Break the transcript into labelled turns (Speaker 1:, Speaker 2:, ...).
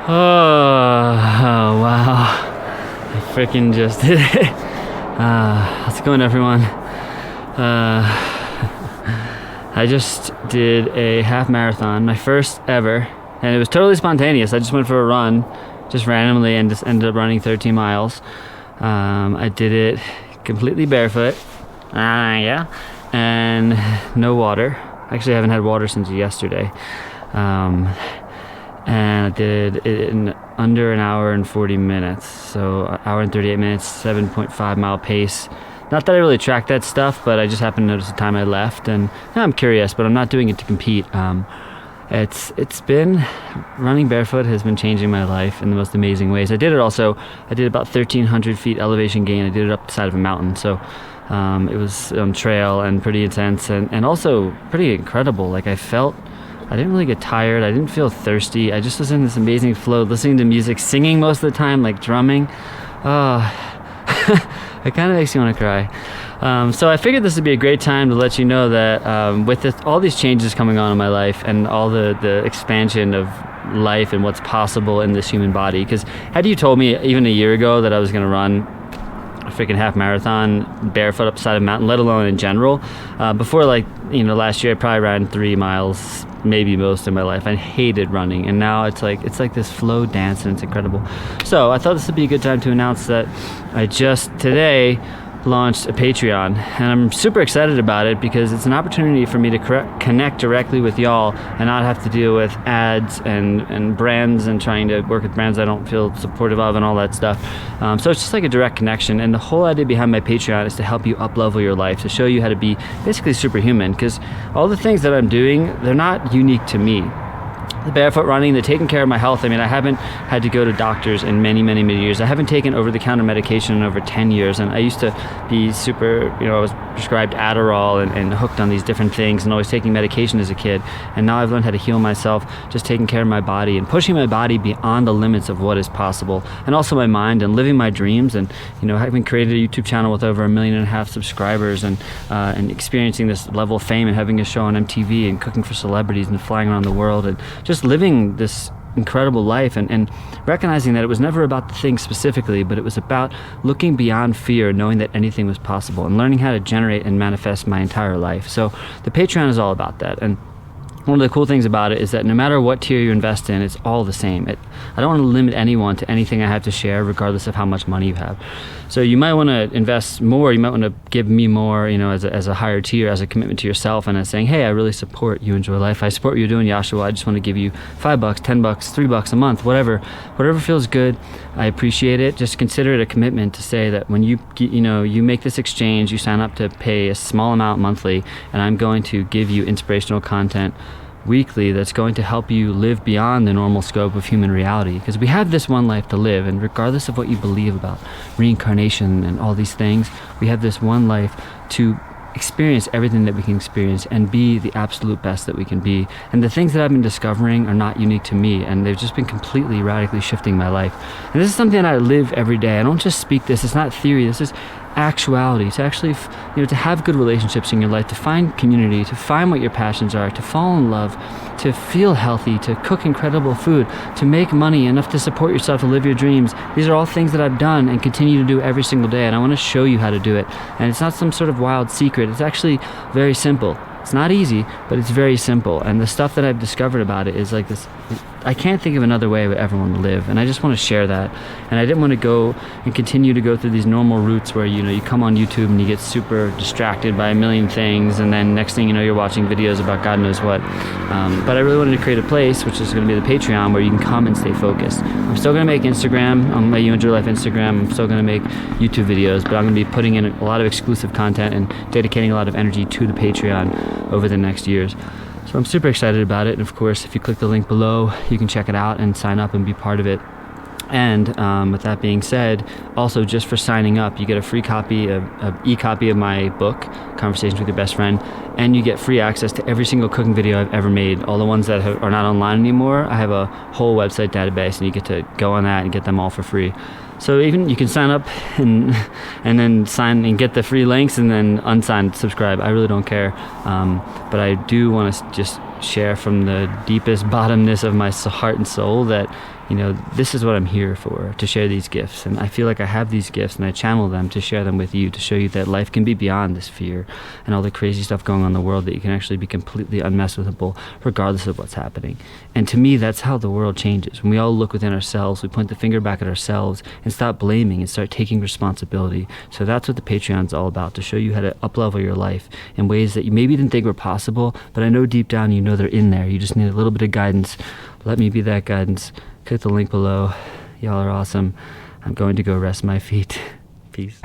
Speaker 1: Oh, wow. I freaking just did it. How's it going, everyone? I just did a half marathon, my first ever, and it was totally spontaneous. I just went for a run, just randomly, and just ended up running 13 miles. I did it completely barefoot, yeah, and no water. Actually, I haven't had water since yesterday. And I did it in under an hour and 40 minutes. So an hour and 38 minutes, 7.5 mile pace. Not that I really track that stuff, but I just happened to notice the time I left. And I'm curious, but I'm not doing it to compete. It's been, running barefoot has been changing my life in the most amazing ways. I did about 1,300 feet elevation gain. I did it up the side of a mountain. So it was on trail and pretty intense and also pretty incredible. Like I didn't really get tired. I didn't feel thirsty. I just was in this amazing flow, listening to music, singing most of the time, like drumming. It kind of makes you want to cry. So I figured this would be a great time to let you know that with all these changes coming on in my life and all the expansion of life and what's possible in this human body, because had you told me even a year ago that I was going to run a freaking half marathon barefoot up the side of a mountain, let alone in general, before last year I probably ran 3 miles, maybe most in my life. I hated running, and now it's like this flow dance, and it's incredible. So I thought this would be a good time to announce that I just today launched a Patreon, and I'm super excited about it because it's an opportunity for me to connect directly with y'all and not have to deal with ads and brands and trying to work with brands I don't feel supportive of and all that stuff. So it's just like a direct connection, and the whole idea behind my Patreon is to help you up-level your life, to show you how to be basically superhuman, because all the things that I'm doing, they're not unique to me. The barefoot running, the taking care of my health. I mean, I haven't had to go to doctors in many years. I haven't taken over-the-counter medication in over 10 years, and I used to be super, I was prescribed Adderall and hooked on these different things and always taking medication as a kid. And now I've learned how to heal myself, just taking care of my body and pushing my body beyond the limits of what is possible, and also my mind, and living my dreams, and having created a YouTube channel with over 1.5 million subscribers, and experiencing this level of fame, and having a show on MTV, and cooking for celebrities, and flying around the world, and just living this incredible life, and recognizing that it was never about the thing specifically, but it was about looking beyond fear, knowing that anything was possible, and learning how to generate and manifest my entire life. So the Patreon is all about that. And one of the cool things about it is that no matter what tier you invest in, it's all the same. I don't want to limit anyone to anything I have to share, regardless of how much money you have. So you might want to invest more, you might want to give me more, as a higher tier, as a commitment to yourself, and as saying, hey, I really support You Enjoy Life. I support what you're doing, Yashua. I just want to give you $5, $10, $3 a month, whatever feels good. I appreciate it. Just consider it a commitment to say that when you make this exchange, you sign up to pay a small amount monthly, and I'm going to give you inspirational content weekly that's going to help you live beyond the normal scope of human reality, because we have this one life to live, and regardless of what you believe about reincarnation and all these things, we have this one life to experience everything that we can experience and be the absolute best that we can be. And the things that I've been discovering are not unique to me, and they've just been completely radically shifting my life. And this is something that I live every day. I don't just speak this. It's not theory. This is actuality. To actually to have good relationships in your life, to find community, to find what your passions are, to fall in love, to feel healthy, to cook incredible food, to make money enough to support yourself, to live your dreams. These are all things that I've done and continue to do every single day, and I want to show you how to do it. And it's not some sort of wild secret. It's actually very simple. It's not easy, but it's very simple. And the stuff that I've discovered about it is like this. I can't think of another way I would ever want to live, and I just want to share that. And I didn't want to go and continue to go through these normal routes where you come on YouTube and you get super distracted by a million things, and then next thing you know, you're watching videos about God knows what. But I really wanted to create a place, which is going to be the Patreon, where you can come and stay focused. I'm still going to make Instagram on my You Enjoy Life Instagram. I'm still going to make YouTube videos, but I'm going to be putting in a lot of exclusive content and dedicating a lot of energy to the Patreon over the next years. So I'm super excited about it, and of course, if you click the link below, you can check it out and sign up and be part of it. And with that being said, also just for signing up, you get a free copy, an e-copy of my book, Conversations with Your Best Friend, and you get free access to every single cooking video I've ever made. All the ones that are not online anymore, I have a whole website database, and you get to go on that and get them all for free. So even you can sign up and then sign and get the free links and then unsign, subscribe. I really don't care. But I do want to just share from the deepest bottomness of my heart and soul that this is what I'm here for, to share these gifts. And I feel like I have these gifts and I channel them to share them with you, to show you that life can be beyond this fear and all the crazy stuff going on in the world, that you can actually be completely unmessable regardless of what's happening. And to me, that's how the world changes. When we all look within ourselves, we point the finger back at ourselves and stop blaming and start taking responsibility. So that's what the Patreon's all about, to show you how to up-level your life in ways that you maybe didn't think were possible, but I know deep down you know they're in there. You just need a little bit of guidance. Let me be that guidance. Click the link below. Y'all are awesome. I'm going to go rest my feet. Peace.